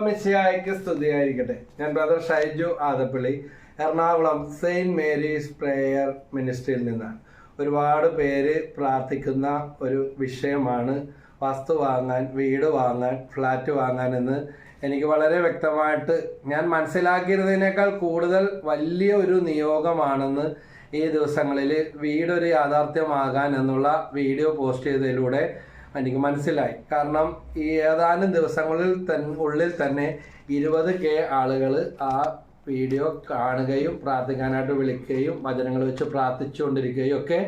മിശിഹായ്ക്ക് സ്തുതിയായിരിക്കട്ടെ. ഞാൻ brother Shaiju Adappally, Ernakulam saint Mary's prayer മിനിസ്ട്രിയിൽ നിന്നാണ്. ഒരുപാട് പേര് പ്രാർത്ഥിക്കുന്ന ഒരു വിഷയമാണ് വസ്തു വാങ്ങാൻ, വീട് വാങ്ങാൻ, ഫ്ലാറ്റ് വാങ്ങാൻ എന്ന് എനിക്ക് വളരെ വ്യക്തമായിട്ട് ഞാൻ മനസ്സിലാക്കിയിരുന്നതിനേക്കാൾ കൂടുതൽ വലിയ ഒരു നിയോഗമാണെന്ന് ഈ ദിവസങ്ങളിൽ വീടൊരു യാഥാർത്ഥ്യമാകാൻ എന്നുള്ള വീഡിയോ പോസ്റ്റ് ചെയ്തതിലൂടെ എനിക്ക് മനസ്സിലായി. കാരണം ഈ ഏതാനും ദിവസങ്ങളിൽ ഉള്ളിൽ തന്നെ 20K ആളുകൾ ആ വീഡിയോ കാണുകയും പ്രാർത്ഥിക്കാനായിട്ട് വിളിക്കുകയും വചനങ്ങൾ വെച്ച് പ്രാർത്ഥിച്ചുകൊണ്ടിരിക്കുകയും ഒക്കെ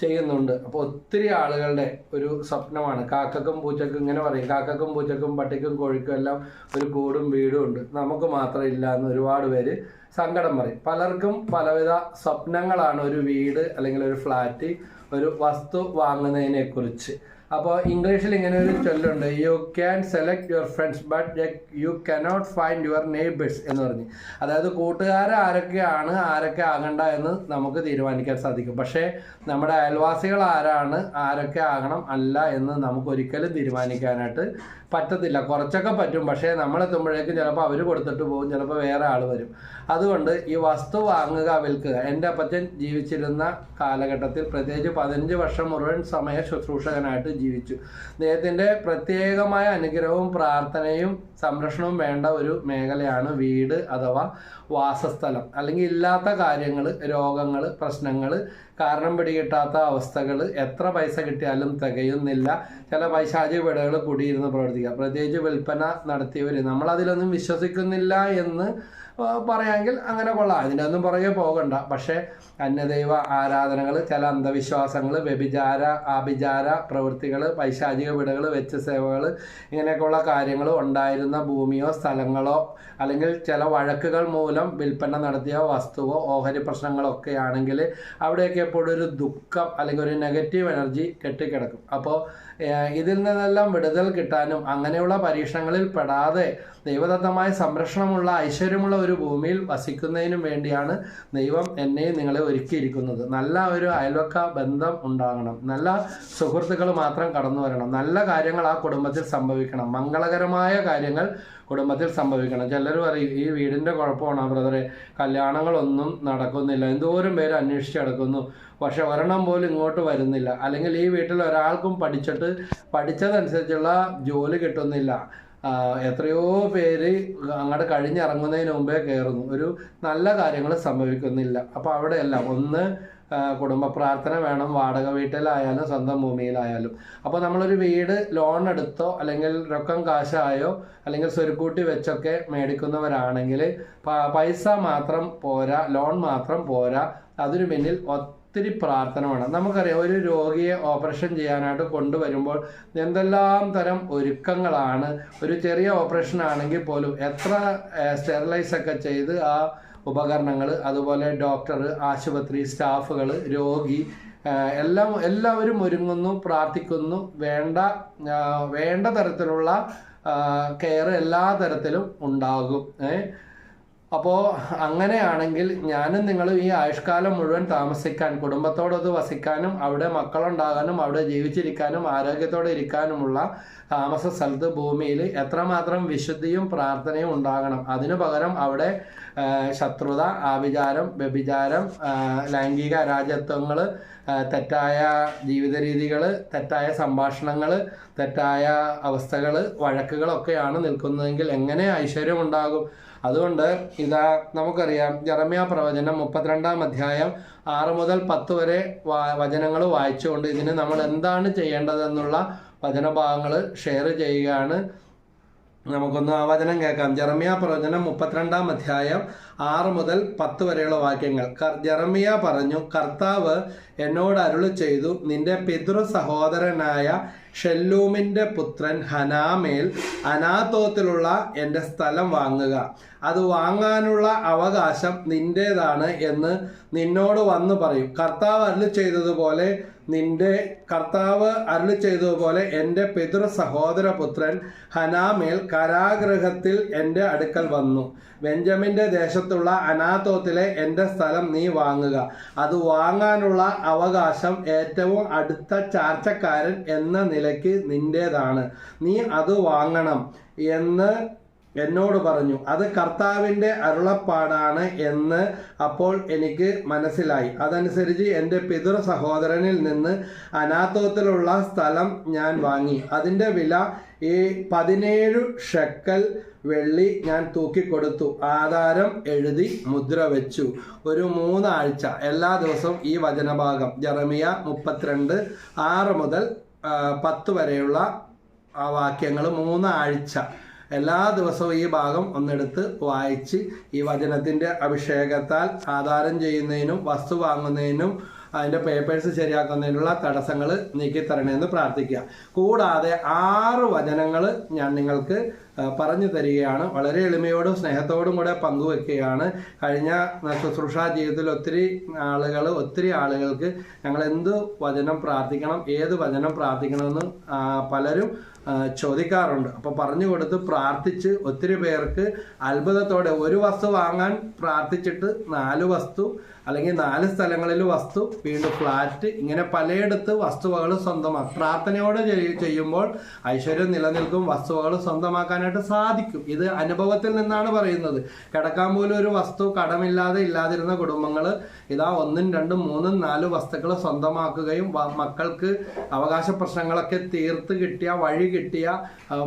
ചെയ്യുന്നുണ്ട്. അപ്പോൾ ഒത്തിരി ആളുകളുടെ ഒരു സ്വപ്നമാണ്. കാക്കക്കും പൂച്ചക്കും ഇങ്ങനെ പറയും, കാക്കക്കും പൂച്ചക്കും പട്ടിക്കും കോഴിക്കും എല്ലാം ഒരു കൂടും വീടും ഉണ്ട്, നമുക്ക് മാത്രം ഇല്ല എന്ന് ഒരുപാട് പേര് സങ്കടം പറയും. പലർക്കും പലവിധ സ്വപ്നങ്ങളാണ് ഒരു വീട് അല്ലെങ്കിൽ ഒരു ഫ്ലാറ്റ്, ഒരു വസ്തു വാങ്ങുന്നതിനെ കുറിച്ച്. അപ്പോൾ ഇംഗ്ലീഷിൽ ഇങ്ങനെ ഒരു ചൊല്ലുണ്ട്, you can select your friends but you cannot find your neighbours എന്ന് പറഞ്ഞ്. അതായത് കൂട്ടുകാർ ആരൊക്കെയാണ്, ആരൊക്കെ ആകണ്ട എന്ന് നമുക്ക് തീരുമാനിക്കാൻ സാധിക്കും. പക്ഷേ നമ്മുടെ അയൽവാസികൾ ആരാണ്, ആരൊക്കെ ആകണം അല്ല എന്ന് നമുക്ക് ഒരിക്കലും തീരുമാനിക്കാനായിട്ട് പറ്റത്തില്ല. കുറച്ചൊക്കെ പറ്റും, പക്ഷേ നമ്മളെത്തുമ്പോഴേക്കും ചിലപ്പോൾ അവർ കൊടുത്തിട്ട് പോകും, ചിലപ്പോൾ വേറെ ആൾ വരും. അതുകൊണ്ട് ഈ വസ്തു വാങ്ങുക, വിൽക്കുക. എൻ്റെ അപ്പച്ചൻ ജീവിച്ചിരുന്ന കാലഘട്ടത്തിൽ പ്രത്യേകിച്ച് 15 വർഷം മുഴുവൻ സമയ ശുശ്രൂഷകനായിട്ട് ജീവിച്ചു. അദ്ദേഹത്തിൻ്റെ പ്രത്യേകമായ അനുഗ്രഹവും പ്രാർത്ഥനയും സംരക്ഷണവും വേണ്ട ഒരു മേഖലയാണ് വീട് അഥവാ വാസസ്ഥലം. അല്ലെങ്കിൽ ഇല്ലാത്ത കാര്യങ്ങൾ, രോഗങ്ങൾ, പ്രശ്നങ്ങൾ, കാരണം പിടികിട്ടാത്ത അവസ്ഥകൾ, എത്ര പൈസ കിട്ടിയാലും തികയുന്നില്ല. ചില പൈശാചിക വീടുകൾ കുടിയിരുന്ന് പ്രവർത്തിക്കുക. പ്രത്യേകിച്ച് വിൽപ്പന നടത്തിയവർ നമ്മളതിലൊന്നും വിശ്വസിക്കുന്നില്ല എന്ന് പറയാമെങ്കിൽ അങ്ങനെ കൊള്ളാം, അതിൻ്റെ ഒന്നും പുറകെ പോകണ്ട. പക്ഷേ അന്യദൈവ ആരാധനകൾ, ചില അന്ധവിശ്വാസങ്ങൾ, വ്യഭിചാര ആഭിചാര പ്രവൃത്തികൾ, പൈശാചിക വീടുകൾ, വെച്ച് സേവകൾ, ഇങ്ങനെയൊക്കെയുള്ള കാര്യങ്ങൾ ഉണ്ടായിരുന്ന ഭൂമിയോ സ്ഥലങ്ങളോ അല്ലെങ്കിൽ ചില വഴക്കുകൾ മൂലം വിൽപ്പന നടത്തിയ വസ്തുവോ ഓഹരി പ്രശ്നങ്ങളൊക്കെ ആണെങ്കിൽ അവിടെയൊക്കെ എപ്പോഴും ഒരു ദുഃഖം അല്ലെങ്കിൽ ഒരു നെഗറ്റീവ് എനർജി കെട്ടിക്കിടക്കും. അപ്പോൾ ഇതിൽ നിന്നെല്ലാം വിടുതൽ കിട്ടാനും അങ്ങനെയുള്ള പരീക്ഷണങ്ങളിൽ പെടാതെ ദൈവദത്തമായ സംരക്ഷണമുള്ള ഐശ്വര്യമുള്ള ഒരു ഭൂമിയിൽ വസിക്കുന്നതിനും വേണ്ടിയാണ് ദൈവം എന്നെയും നിങ്ങളെ ഒരുക്കിയിരിക്കുന്നത്. നല്ല ഒരു അയൽവക്ക ബന്ധം ഉണ്ടാകണം, നല്ല സുഹൃത്തുക്കൾ മാത്രം കടന്നു വരണം, നല്ല കാര്യങ്ങൾ ആ കുടുംബത്തിൽ സംഭവിക്കണം, മംഗളകരമായ കാര്യങ്ങൾ കുടുംബത്തിൽ സംഭവിക്കണം. ചിലർ പറയും, ഈ വീടിൻ്റെ കുഴപ്പമാണ് ബ്രദറെ, കല്യാണങ്ങളൊന്നും നടക്കുന്നില്ല, എന്തോരം പേര് അന്വേഷിച്ച് നടക്കുന്നു, പക്ഷെ ഒരെണ്ണം പോലും ഇങ്ങോട്ട് വരുന്നില്ല. അല്ലെങ്കിൽ ഈ വീട്ടിൽ ഒരാൾക്കും പഠിച്ചതനുസരിച്ചുള്ള ജോലി കിട്ടുന്നില്ല, എത്രയോ പേര് അങ്ങോട്ട് കഴിഞ്ഞിറങ്ങുന്നതിന് മുമ്പേ കയറുന്നു, ഒരു നല്ല കാര്യങ്ങൾ സംഭവിക്കുന്നില്ല. അപ്പോൾ അവിടെയെല്ലാം ഒന്ന് കുടുംബ പ്രാർത്ഥന വേണം, വാടക വീട്ടിലായാലും സ്വന്തം ഭൂമിയിലായാലും. അപ്പോൾ നമ്മളൊരു വീട് ലോൺ എടുത്തോ അല്ലെങ്കിൽ രൊക്കം കാശായോ അല്ലെങ്കിൽ സ്വരുക്കൂട്ടി വെച്ചൊക്കെ മേടിക്കുന്നവരാണെങ്കിൽ പൈസ മാത്രം പോരാ, ലോൺ മാത്രം പോരാ, അതിനു പിന്നിൽ ഒത്തിരി പ്രാർത്ഥന വേണം. നമുക്കറിയാം, ഒരു രോഗിയെ ഓപ്പറേഷൻ ചെയ്യാനായിട്ട് കൊണ്ടുവരുമ്പോൾ എന്തെല്ലാം തരം ഒരുക്കങ്ങളാണ്. ഒരു ചെറിയ ഓപ്പറേഷൻ ആണെങ്കിൽ പോലും എത്ര സ്റ്റെറിലൈസ് ഒക്കെ ചെയ്ത് ആ ഉപകരണങ്ങൾ, അതുപോലെ ഡോക്ടർ, ആശുപത്രി സ്റ്റാഫുകൾ, രോഗി എല്ലാവരും ഒരുങ്ങുന്നു, പ്രാർത്ഥിക്കുന്നു. വേണ്ട തരത്തിലുള്ള കെയർ എല്ലാ തരത്തിലും ഉണ്ടാകും. അപ്പോൾ അങ്ങനെയാണെങ്കിൽ ഞാനും നിങ്ങളും ഈ ആയുഷ്കാലം മുഴുവൻ താമസിക്കാൻ, കുടുംബത്തോടൊത്ത് വസിക്കാനും അവിടെ മക്കളുണ്ടാകാനും അവിടെ ജീവിച്ചിരിക്കാനും ആരോഗ്യത്തോടെ ഇരിക്കാനുമുള്ള താമസ സ്ഥലത്ത് ഭൂമിയിൽ എത്രമാത്രം വിശുദ്ധിയും പ്രാർത്ഥനയും ഉണ്ടാകണം. അതിനു പകരം അവിടെ ശത്രുത, ആഭിചാരം, വ്യഭിചാരം, ലൈംഗിക അരാജകത്വങ്ങൾ, തെറ്റായ ജീവിത രീതികൾ, തെറ്റായ സംഭാഷണങ്ങൾ, തെറ്റായ അവസ്ഥകൾ, വഴക്കുകളൊക്കെയാണ് നിൽക്കുന്നതെങ്കിൽ എങ്ങനെ ഐശ്വര്യം ഉണ്ടാകും? അതുകൊണ്ട് ഇതാ നമുക്കറിയാം, ജെറമ്യാ പ്രവചനം 32-ാം അധ്യായം 6 മുതൽ 10 വരെ വചനങ്ങൾ വായിച്ചുകൊണ്ട് ഇതിന് നമ്മൾ എന്താണ് ചെയ്യേണ്ടതെന്നുള്ള വചനഭാഗങ്ങൾ ഷെയർ ചെയ്യുകയാണ്. നമുക്കൊന്ന് ആ വചനം കേൾക്കാം. ജെറമ്യാ പ്രവചനം 32-ാം അധ്യായം 6 മുതൽ 10 വരെയുള്ള വാക്യങ്ങൾ. ജെറമ്യാ പറഞ്ഞു, കർത്താവ് എന്നോട് അരുളി ചെയ്തു, നിന്റെ പിതൃ സഹോദരനായ ഷെല്ലൂമിൻ്റെ പുത്രൻ ഹനാമേൽ അനാത്തോത്തിലുള്ള എൻ്റെ സ്ഥലം വാങ്ങുക, അത് വാങ്ങാനുള്ള അവകാശം നിൻ്റേതാണ് എന്ന് നിന്നോട് വന്നു പറയും. കർത്താവ് അരുളി ചെയ്തതുപോലെ എൻ്റെ പിതൃ സഹോദരപുത്രൻ ഹനാമേൽ കാരാഗൃഹത്തിൽ എൻ്റെ അടുക്കൽ വന്നു. ബെഞ്ചമിൻ്റെ ദേശത്തുള്ള അനാത്തോത്തിലെ എൻ്റെ സ്ഥലം നീ വാങ്ങുക, അത് വാങ്ങാനുള്ള അവകാശം ഏറ്റവും അടുത്ത ചാർച്ചക്കാരൻ എന്ന നിലയ്ക്ക് നിൻ്റേതാണ്, നീ അത് വാങ്ങണം എന്ന് എന്നോട് പറഞ്ഞു, അത് കർത്താവിൻ്റെ അരുളപ്പാടാണ് എന്ന് അപ്പോൾ എനിക്ക് മനസ്സിലായി. അതനുസരിച്ച് എൻ്റെ പിതൃ സഹോദരനിൽ നിന്ന് അനാത്തോത്തിലുള്ള സ്ഥലം ഞാൻ വാങ്ങി. അതിൻ്റെ വില 17 ഷെക്കൽ വെള്ളി ഞാൻ തൂക്കിക്കൊടുത്തു. ആധാരം എഴുതി മുദ്ര വെച്ചു. ഒരു 3 ആഴ്ച എല്ലാ ദിവസവും ഈ വചനഭാഗം ജെറമിയ 32:6 മുതൽ 10 വരെയുള്ള വാക്യങ്ങൾ 3 ആഴ്ച എല്ലാ ദിവസവും ഈ ഭാഗം ഒന്നെടുത്ത് വായിച്ച് ഈ വചനത്തിൻ്റെ അഭിഷേകത്താൽ ആധാരം ചെയ്യുന്നതിനും വസ്തു വാങ്ങുന്നതിനും അതിൻ്റെ പേപ്പേഴ്സ് ശരിയാക്കുന്നതിനുള്ള തടസ്സങ്ങൾ നീക്കിത്തരണമെന്ന് പ്രാർത്ഥിക്കുക. കൂടാതെ 6 വചനങ്ങൾ ഞാൻ നിങ്ങൾക്ക് പറഞ്ഞു തരികയാണ്. വളരെ എളിമയോടും സ്നേഹത്തോടും കൂടെ പങ്കുവെക്കുകയാണ്. കഴിഞ്ഞ ശുശ്രൂഷാ ജീവിതത്തിൽ ഒത്തിരി ആളുകൾക്ക് ഞങ്ങൾ എന്ത് വചനം പ്രാർത്ഥിക്കണം, ഏത് വചനം പ്രാർത്ഥിക്കണമെന്ന് പലരും ചോദിക്കാറുണ്ട്. അപ്പോൾ പറഞ്ഞു കൊടുത്ത് പ്രാർത്ഥിച്ച് ഒത്തിരി പേർക്ക് അത്ഭുതത്തോടെ ഒരു വസ്തു വാങ്ങാൻ പ്രാർത്ഥിച്ചിട്ട് 4 വസ്തു അല്ലെങ്കിൽ 4 സ്ഥലങ്ങളിൽ വസ്തു, വീണ്ടും ഫ്ലാറ്റ്, ഇങ്ങനെ പലയിടത്ത് വസ്തുവകൾ സ്വന്തമാക്കും. പ്രാർത്ഥനയോടെ ചെയ്യുമ്പോൾ ഐശ്വര്യം നിലനിൽക്കും, വസ്തുവകൾ സ്വന്തമാക്കാനായിട്ട് സാധിക്കും. ഇത് അനുഭവത്തിൽ നിന്നാണ് പറയുന്നത്. കിടക്കാൻ പോലും ഒരു വസ്തു ഇല്ലാതിരുന്ന കുടുംബങ്ങൾ ഇതാ 1, 2, 3, 4 വസ്തുക്കൾ സ്വന്തമാക്കുകയും മക്കൾക്ക് അവകാശ പ്രശ്നങ്ങളൊക്കെ തീർത്ത് കിട്ടിയ വഴി കിട്ടിയ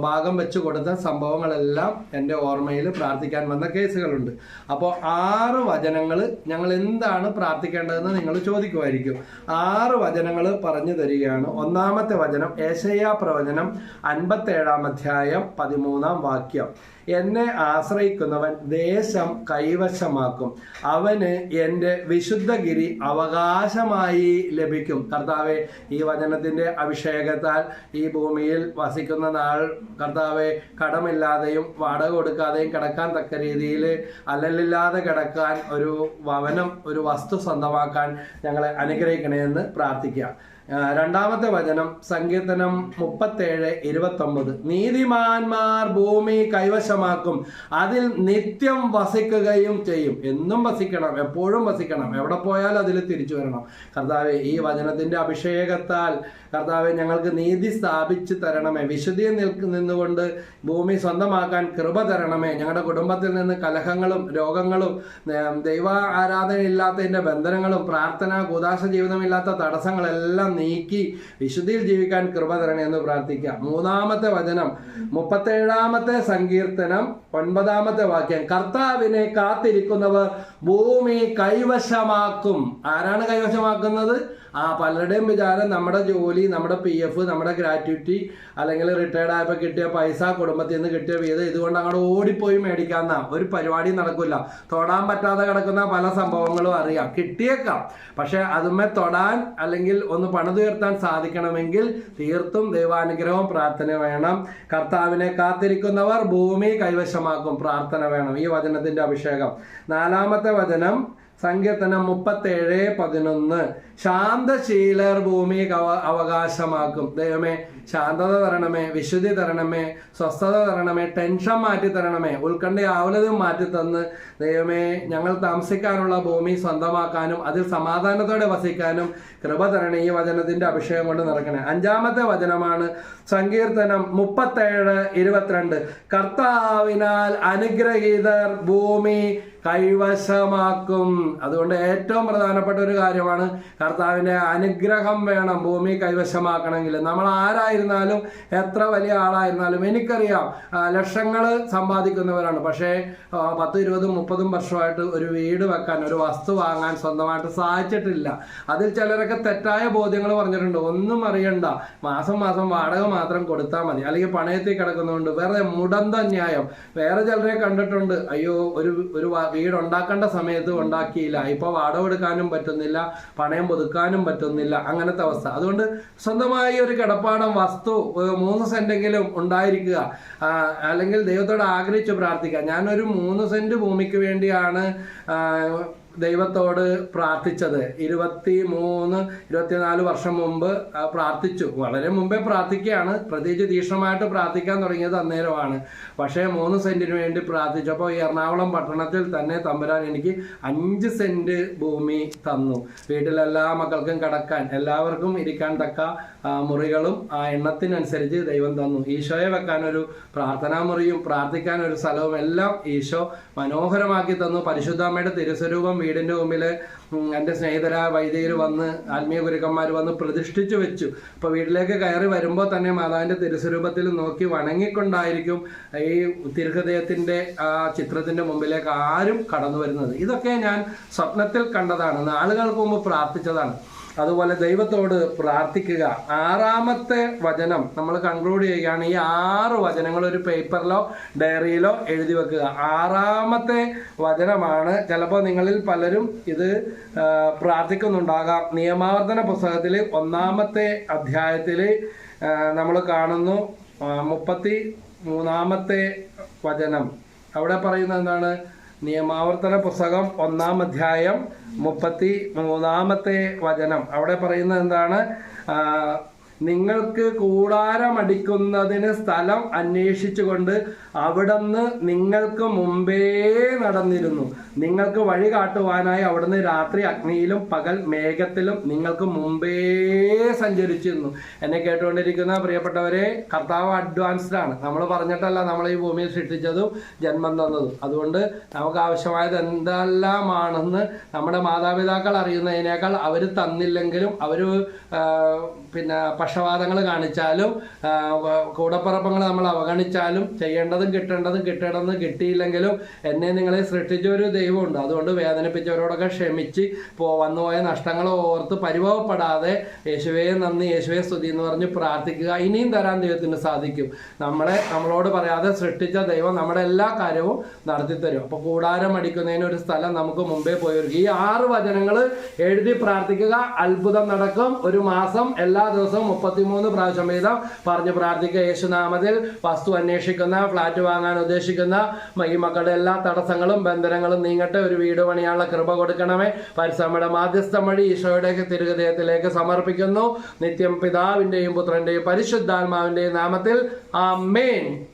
ഭാഗം വെച്ച് കൊടുത്ത സംഭവങ്ങളെല്ലാം എൻ്റെ ഓർമ്മയിൽ പ്രാർത്ഥിക്കാൻ വന്ന കേസുകളുണ്ട്. അപ്പോൾ 6 വചനങ്ങൾ ഞങ്ങൾ എന്താണ് പ്രാർത്ഥിക്കേണ്ടതെന്ന് നിങ്ങൾ ചോദിക്കുമായിരിക്കും. 6 വചനങ്ങൾ പറഞ്ഞു തരികയാണ്. ഒന്നാമത്തെ വചനം യെശയ്യാ പ്രവചനം 57-ാം അധ്യായം 13-ാം വാക്യം. എന്നെ ആശ്രയിക്കുന്നവൻ ദേശം കൈവശമാക്കും, അവന് എൻ്റെ വിശുദ്ധഗിരി അവകാശമായി ലഭിക്കും. കർത്താവെ, ഈ വചനത്തിൻ്റെ അഭിഷേകത്താൽ ഈ ഭൂമിയിൽ വസിക്കുന്ന നാൾ കർത്താവെ, കടമില്ലാതെയും വാടക കൊടുക്കാതെയും കിടക്കാൻ തക്ക രീതിയിൽ അല്ലലില്ലാതെ കിടക്കാൻ ഒരു ഭവനം, ഒരു വസ്തു സ്വന്തമാക്കാൻ ഞങ്ങളെ അനുഗ്രഹിക്കണമെന്ന് പ്രാർത്ഥിക്കുക. രണ്ടാമത്തെ വചനം സങ്കീർത്തനം 37:29. നീതിമാന്മാർ ഭൂമി കൈവശമാക്കും, അതിൽ നിത്യം വസിക്കുകയും ചെയ്യും. എന്നും വസിക്കണം, എപ്പോഴും വസിക്കണം, എവിടെ പോയാൽ അതിൽ തിരിച്ചു വരണം. കർത്താവെ, ഈ വചനത്തിന്റെ അഭിഷേകത്താൽ കർത്താവെ ഞങ്ങൾക്ക് നീതി സ്ഥാപിച്ച് തരണമേ. വിശുദ്ധിയിൽ നിന്നുകൊണ്ട് ഭൂമി സ്വന്തമാക്കാൻ കൃപ തരണമേ. ഞങ്ങളുടെ കുടുംബത്തിൽ നിന്ന് കലഹങ്ങളും രോഗങ്ങളും ദൈവ ആരാധനയില്ലാത്തതിൻ്റെ ബന്ധനങ്ങളും പ്രാർത്ഥന കൂദാശ ജീവിതമില്ലാത്ത തടസ്സങ്ങളെല്ലാം നീക്കി വിശുദ്ധിയിൽ ജീവിക്കാൻ കൃപ തരണേ എന്ന് പ്രാർത്ഥിക്കാം. മൂന്നാമത്തെ വചനം 37-ാമത്തെ സങ്കീർത്തനം 9-ാമത്തെ വാക്യം. കർത്താവിനെ കാത്തിരിക്കുന്നവർ ഭൂമി കൈവശമാക്കും. ആരാണ് കൈവശമാക്കുന്നത്? പലരുടെയും വിചാരം നമ്മുടെ ജോലി, നമ്മുടെ PF, നമ്മുടെ ഗ്രാറ്റുവിറ്റി, അല്ലെങ്കിൽ റിട്ടയർഡ് ആയപ്പോൾ കിട്ടിയ പൈസ, കുടുംബത്തിൽ നിന്ന് കിട്ടിയ വീതം ഇതുകൊണ്ട് അങ്ങോട്ട് ഓടിപ്പോയി മേടിക്കാന്ന ഒരു പരിപാടി നടക്കില്ല. തൊടാൻ പറ്റാതെ കിടക്കുന്ന പല സംഭവങ്ങളും അറിയാം, കിട്ടിയേക്കാം. പക്ഷെ അതുമേ തൊടാൻ അല്ലെങ്കിൽ ഒന്ന് പണിതുയർത്താൻ സാധിക്കണമെങ്കിൽ തീർത്തും ദൈവാനുഗ്രഹവും പ്രാർത്ഥന വേണം. കർത്താവിനെ കാത്തിരിക്കുന്നവർ ഭൂമി കൈവശമാക്കും, പ്രാർത്ഥന വേണം. ഈ വചനത്തിന്റെ അഭിഷേകം. 4-ാമത്തെ വചനം സങ്കീർത്തനം 37:11. ശാന്തശീലർ ഭൂമി അവകാശമാക്കും. ദൈവമേ, ശാന്തത തരണമേ, വിശുദ്ധി തരണമേ, സ്വസ്ഥത തരണമേ, ടെൻഷൻ മാറ്റി തരണമേ, ഉത്കണ്ഠ ആവലതും മാറ്റി തന്ന് ദൈവമേ ഞങ്ങൾ താമസിക്കാനുള്ള ഭൂമി സ്വന്തമാക്കാനും അതിൽ സമാധാനത്തോടെ വസിക്കാനും കൃപ തരണേ. ഈ വചനത്തിന്റെ അഭിഷേകം കൊണ്ട് നിറക്കണേ. 5-ാമത്തെ വചനമാണ് സങ്കീർത്തനം 37:22. കർത്താവിനാൽ അനുഗ്രഹീതർ ഭൂമി കൈവശമാക്കും. അതുകൊണ്ട് ഏറ്റവും പ്രധാനപ്പെട്ട ഒരു കാര്യമാണ് കർത്താവിൻ്റെ അനുഗ്രഹം വേണം ഭൂമി കൈവശമാക്കണമെങ്കിൽ. നമ്മൾ ആരായിരുന്നാലും എത്ര വലിയ ആളായിരുന്നാലും, എനിക്കറിയാം ലക്ഷങ്ങൾ സമ്പാദിക്കുന്നവരാണ്, പക്ഷേ 10, 20, 30 വർഷമായിട്ട് ഒരു വീട് വെക്കാൻ, ഒരു വസ്തു വാങ്ങാൻ സ്വന്തമായിട്ട് സാധിച്ചിട്ടില്ല. അതിൽ ചിലരൊക്കെ തെറ്റായ ബോധ്യങ്ങൾ പറഞ്ഞിട്ടുണ്ട്. ഒന്നും അറിയണ്ട, മാസം വാടക മാത്രം കൊടുത്താൽ മതി, അല്ലെങ്കിൽ പണയത്തിൽ കിടക്കുന്നതുകൊണ്ട് വേറെ മുടന്ത ന്യായം. വേറെ ചിലരെ കണ്ടിട്ടുണ്ട്, അയ്യോ ഒരു വീട് ഉണ്ടാക്കേണ്ട സമയത്ത് ഉണ്ടാക്കിയില്ല, ഇപ്പൊ വാടക കൊടുക്കാനും പറ്റുന്നില്ല, പണയം പുതുക്കാനും പറ്റുന്നില്ല, അങ്ങനത്തെ അവസ്ഥ. അതുകൊണ്ട് സ്വന്തമായി ഒരു കിടപ്പാടം, വസ്തു 3 സെന്റെങ്കിലും ഉണ്ടായിരിക്കുക, അല്ലെങ്കിൽ ദൈവത്തോട് ആഗ്രഹിച്ച് പ്രാർത്ഥിക്കുക. ഞാനൊരു 3 സെന്റ് ഭൂമിക്ക് വേണ്ടിയാണ് ദൈവത്തോട് പ്രാർത്ഥിച്ചത് 24 വർഷം മുമ്പ് പ്രാർത്ഥിച്ചു. വളരെ മുമ്പേ പ്രാർത്ഥിക്കുകയാണ്, പ്രത്യേകിച്ച് തീക്ഷ്ണമായിട്ട് പ്രാർത്ഥിക്കാൻ തുടങ്ങിയത് അന്നേരമാണ്. പക്ഷേ 3 സെന്റിന് വേണ്ടി പ്രാർത്ഥിച്ചപ്പോൾ ഈ എറണാകുളം പട്ടണത്തിൽ തന്നെ തമ്പുരാൻ എനിക്ക് 5 സെന്റ് ഭൂമി തന്നു. വീട്ടിലെല്ലാ മക്കൾക്കും കിടക്കാൻ, എല്ലാവർക്കും ഇരിക്കാൻ തക്ക മുറികളും ആ എണ്ണത്തിനനുസരിച്ച് ദൈവം തന്നു. ഈശോയെ വെക്കാൻ ഒരു പ്രാർത്ഥനാ മുറിയും പ്രാർത്ഥിക്കാൻ ഒരു സ്ഥലവും എല്ലാം ഈശോ മനോഹരമാക്കി തന്നു. പരിശുദ്ധാമ്മയുടെ തിരുസ്വരൂപം വീടിന്റെ മുമ്പിൽ എൻ്റെ സ്നേഹിതരായ വൈദികർ വന്ന്, ആത്മീയ ഗുരുക്കന്മാർ വന്ന് പ്രതിഷ്ഠിച്ചു വെച്ചു. അപ്പോൾ വീട്ടിലേക്ക് കയറി വരുമ്പോൾ തന്നെ മാതാവിൻ്റെ തിരുസ്വരൂപത്തിൽ നോക്കി വണങ്ങിക്കൊണ്ടായിരിക്കും ഈ തിരുഹൃദയത്തിൻ്റെ ആ ചിത്രത്തിൻ്റെ മുമ്പിലേക്ക് ആരും കടന്നു വരുന്നത്. ഇതൊക്കെ ഞാൻ സ്വപ്നത്തിൽ കണ്ടതാണ്, നാളുകൾക്ക് മുമ്പ് പ്രാർത്ഥിച്ചതാണ്. അതുപോലെ ദൈവത്തോട് പ്രാർത്ഥിക്കുക. 6ാമത്തെ വചനം നമ്മൾ കൺക്ലൂഡ് ചെയ്യുകയാണ്. ഈ 6 വചനങ്ങൾ ഒരു പേപ്പറിലോ ഡയറിയിലോ എഴുതി വെക്കുക. 6ാമത്തെ വചനമാണ്. ചിലപ്പോൾ നിങ്ങളിൽ പലരും ഇത് പ്രാർത്ഥിക്കുന്നുണ്ടാകാം. നിയമാവർത്തന പുസ്തകത്തിൽ 1-ാമത്തെ അധ്യായത്തിൽ നമ്മൾ കാണുന്നു 33-ാമത്തെ വചനം. അവിടെ പറയുന്നത് എന്താണ്? നിയമാവർത്തന പുസ്തകം 1-ാം അധ്യായം 33-ാമത്തെ വചനം. അവിടെ പറയുന്നത് എന്താണ്? നിങ്ങൾക്ക് കൂടാരമടിക്കുന്നതിന് സ്ഥലം അന്വേഷിച്ചുകൊണ്ട് അവിടുന്ന് നിങ്ങൾക്ക് മുമ്പേ നടന്നിരുന്നു. നിങ്ങൾക്ക് വഴി കാട്ടുവാനായി അവിടുന്ന് രാത്രി അഗ്നിയിലും പകൽ മേഘത്തിലും നിങ്ങൾക്ക് മുമ്പേ സഞ്ചരിച്ചിരുന്നു. എന്നെ കേട്ടുകൊണ്ടിരിക്കുന്ന പ്രിയപ്പെട്ടവരെ, കർത്താവ് അഡ്വാൻസ്ഡ് ആണ്. നമ്മൾ പറഞ്ഞിട്ടല്ല നമ്മൾ ഈ ഭൂമിയിൽ സൃഷ്ടിച്ചതും ജന്മം തന്നതും. അതുകൊണ്ട് നമുക്ക് ആവശ്യമായത് എന്തെല്ലാമാണെന്ന് നമ്മുടെ മാതാപിതാക്കൾ അറിയുന്നതിനേക്കാൾ അവർ തന്നില്ലെങ്കിലും, അവർ പക്ഷപാതങ്ങൾ കാണിച്ചാലും, കൂടപ്പറപ്പങ്ങൾ നമ്മൾ അവഗണിച്ചാലും, ചെയ്യേണ്ടതും കിട്ടേണ്ടതും കിട്ടിയില്ലെങ്കിലും എന്നെ നിങ്ങളെ സൃഷ്ടിച്ച ഒരു ദൈവമുണ്ട്. അതുകൊണ്ട് വേദനിപ്പിച്ചവരോടൊക്കെ ക്ഷമിച്ച് വന്നുപോയ നഷ്ടങ്ങൾ ഓർത്ത് പരിഭവപ്പെടാതെ യേശുവേ നന്ദി, യേശുവേ സ്തുതി എന്ന് പറഞ്ഞ് പ്രാർത്ഥിക്കുക. ഇനിയും തരാൻ ദൈവത്തിന് സാധിക്കും. നമ്മളോട് പറയാതെ സൃഷ്ടിച്ച ദൈവം നമ്മുടെ എല്ലാ കാര്യവും നടത്തിത്തരും. അപ്പോൾ കൂടാരം അടിക്കുന്നതിന് ഒരു സ്ഥലം നമുക്ക് മുമ്പേ പോയിരിക്കും. ഈ 6 വചനങ്ങൾ എഴുതി പ്രാർത്ഥിക്കുക. അത്ഭുതം നടക്കും. ഒരു മാസം എല്ലാ ദിവസവും 33 പ്രാവശ്യം വീതം പറഞ്ഞ് പ്രാർത്ഥിക്കുക. യേശുനാമത്തിൽ വസ്തു അന്വേഷിക്കുന്ന, ഫ്ലാറ്റ് വാങ്ങാൻ ഉദ്ദേശിക്കുന്ന ഈ മക്കളുടെ എല്ലാ തടസ്സങ്ങളും ബന്ധനങ്ങളും നീങ്ങട്ടെ. ഒരു വീട് പണിയാനുള്ള കൃപ കൊടുക്കണമേ. പരിശ്രമയുടെ മാധ്യസ്ഥം വഴി ഈശോയുടെ തിരുഹൃദയത്തിലേക്ക് സമർപ്പിക്കുന്നു. നിത്യം പിതാവിന്റെയും പുത്രന്റെയും പരിശുദ്ധാത്മാവിന്റെയും നാമത്തിൽ ആമേൻ.